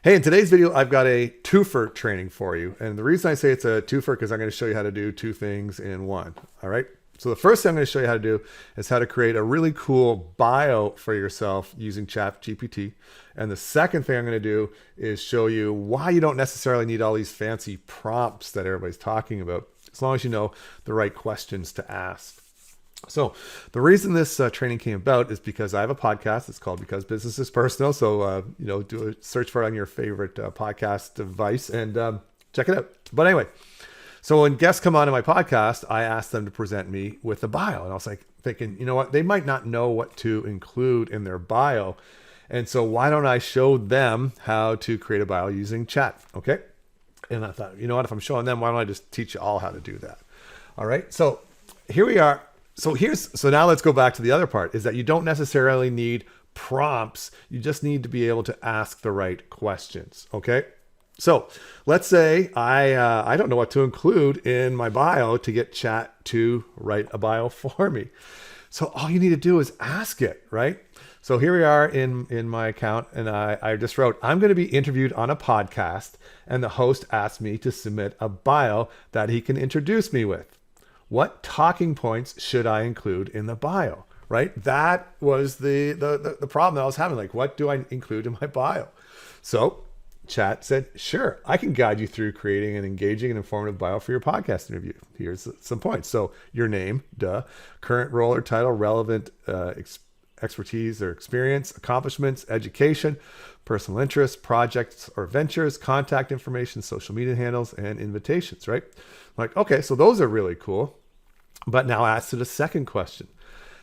Hey, in today's video, I've got a twofer training for you. And the reason I say it's a twofer because I'm going to show you how to do two things in one. All right. So the first thing I'm going to show you how to do is how to create a really cool bio for yourself using ChatGPT. And the second thing I'm going to do is show you why you don't necessarily need all these fancy prompts that everybody's talking about, as long as you know the right questions to ask. So the reason this training came about is because I have a podcast. It's called Because Business is Personal. So, do a search for it on your favorite podcast device and check it out. But anyway, so when guests come on to my podcast, I ask them to present me with a bio. And I was like thinking, you know what, they might not know what to include in their bio. And so why don't I show them how to create a bio using chat? Okay. And I thought, you know what, if I'm showing them, why don't I just teach you all how to do that? All right. So here we are. So now let's go back to the other part, is that you don't necessarily need prompts. You just need to be able to ask the right questions. Okay. So let's say I don't know what to include in my bio to get chat to write a bio for me. So all you need to do is ask it, right? So here we are in my account, and I just wrote, I'm going to be interviewed on a podcast, and the host asked me to submit a bio that he can introduce me with. What talking points should I include in the bio, right? That was the problem that I was having. Like, what do I include in my bio? So chat said, sure, I can guide you through creating an engaging and informative bio for your podcast interview. Here's some points. So your name, current role or title, relevant expertise or experience, accomplishments, education, personal interests, projects or ventures, contact information, social media handles, and invitations, right? I'm like, okay, so those are really cool. But now I asked it a second question.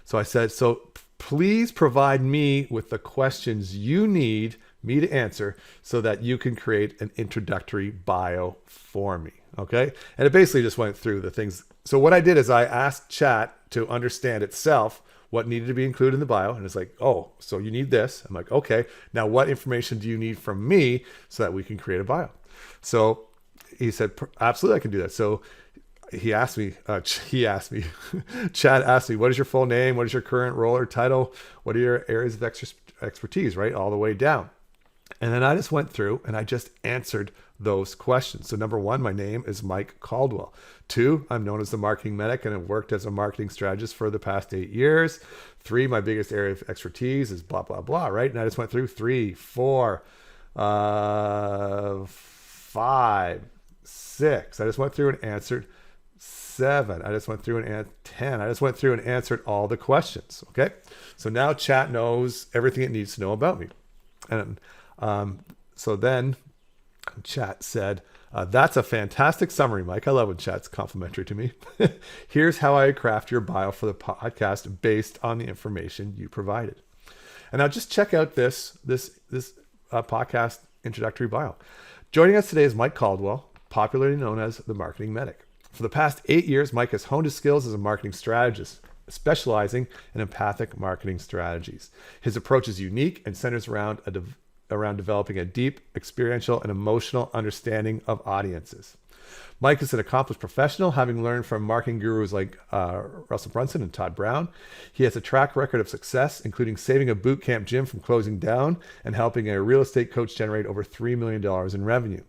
So I said, so please provide me with the questions you need me to answer so that you can create an introductory bio for me. Okay. And it basically just went through the things. So what I did is I asked chat to understand itself what needed to be included in the bio. And it's like, oh, so you need this. I'm like, okay, now what information do you need from me so that we can create a bio? So he said, absolutely, I can do that. So he asked me, Chad asked me, what is your full name? What is your current role or title? What are your areas of expertise, right? All the way down. And then I just went through and I just answered those questions. So number one, my name is Mike Caldwell. 2, I'm known as the marketing medic and have worked as a marketing strategist for the past 8 years. 3, my biggest area of expertise is blah, blah, blah, right? And I just went through 3, 4, 5, 6. I just went through and answered 7. I just went through and 10. I just went through and answered all the questions. Okay. So now chat knows everything it needs to know about me. And so then chat said, that's a fantastic summary, Mike. I love when chat's complimentary to me. Here's how I craft your bio for the podcast based on the information you provided. And now just check out this podcast introductory bio. Joining us today is Mike Caldwell, popularly known as the marketing medic. For the past 8 years, Mike has honed his skills as a marketing strategist, specializing in empathic marketing strategies. His approach is unique and centers around developing a deep, experiential, and emotional understanding of audiences. Mike is an accomplished professional, having learned from marketing gurus like Russell Brunson and Todd Brown. He has a track record of success, including saving a boot camp gym from closing down and helping a real estate coach generate over $3 million in revenue.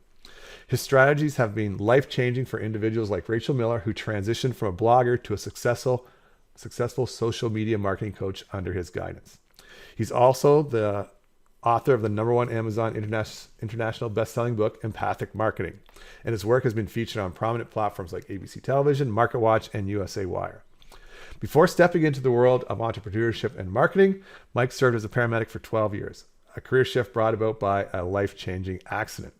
His strategies have been life-changing for individuals like Rachel Miller, who transitioned from a blogger to a successful social media marketing coach under his guidance. He's also the author of the #1 Amazon international best-selling book, Empathic Marketing, and his work has been featured on prominent platforms like ABC Television, MarketWatch, and USA Wire. Before stepping into the world of entrepreneurship and marketing, Mike served as a paramedic for 12 years, a career shift brought about by a life-changing accident.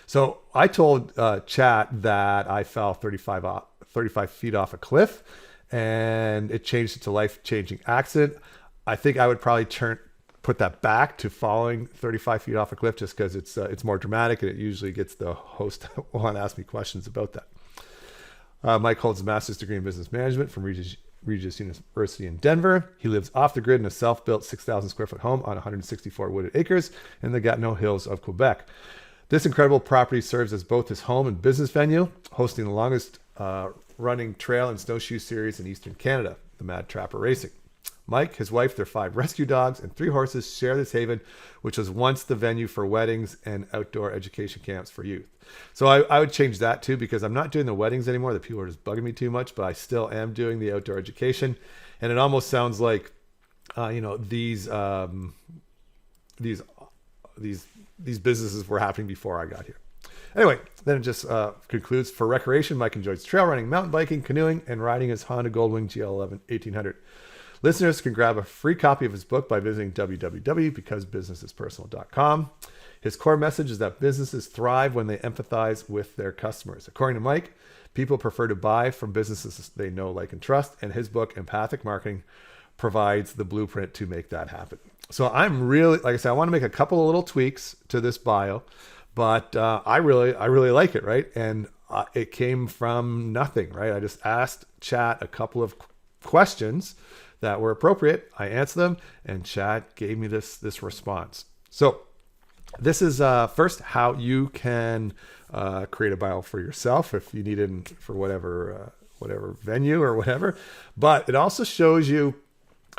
So I told chat that I fell 35 feet off a cliff, and it changed it to life-changing accident. I think I would probably put that back to falling 35 feet off a cliff, just because it's more dramatic, and it usually gets the host want to ask me questions about that. Mike holds a master's degree in business management from Regis University in Denver. He lives off the grid in a self-built 6,000 square foot home on 164 wooded acres in the Gatineau Hills of Quebec. This incredible property serves as both his home and business venue, hosting the longest running trail and snowshoe series in Eastern Canada, the Mad Trapper Racing. Mike, his wife, their 5 rescue dogs, and 3 horses share this haven, which was once the venue for weddings and outdoor education camps for youth. So I would change that too, because I'm not doing the weddings anymore. The people are just bugging me too much, but I still am doing the outdoor education. And it almost sounds like, these businesses were happening before I got here. Anyway, then it just concludes, for recreation, Mike enjoys trail running, mountain biking, canoeing, and riding his Honda Goldwing GL11 1800. Listeners can grab a free copy of his book by visiting www.becausebusinessispersonal.com. His core message is that businesses thrive when they empathize with their customers. According to Mike, people prefer to buy from businesses they know, like, and trust, and his book, Empathic Marketing, provides the blueprint to make that happen. So I'm really, like I said, I want to make a couple of little tweaks to this bio, but I really like it, right? And it came from nothing, right? I just asked Chat a couple of questions that were appropriate. I answered them, and Chat gave me this response. So this is first how you can create a bio for yourself if you need it for whatever venue or whatever. But it also shows you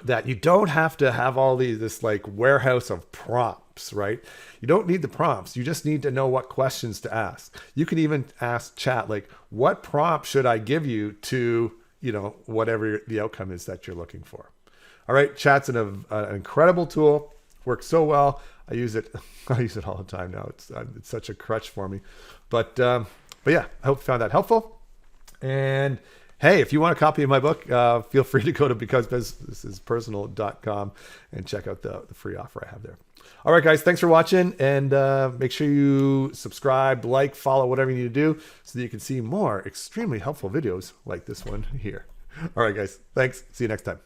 that you don't have to have all this like warehouse of prompts, right? You don't need the prompts. You just need to know what questions to ask. You can even ask Chat, like, what prompt should I give you to, whatever the outcome is that you're looking for. All right. Chat's an incredible tool. Works so well. I use it all the time now. It's such a crutch for me, but yeah, I hope you found that helpful. And hey, if you want a copy of my book, feel free to go to becausebusinessispersonal.com and check out the free offer I have there. All right, guys, thanks for watching, and make sure you subscribe, like, follow, whatever you need to do so that you can see more extremely helpful videos like this one here. All right, guys, thanks. See you next time.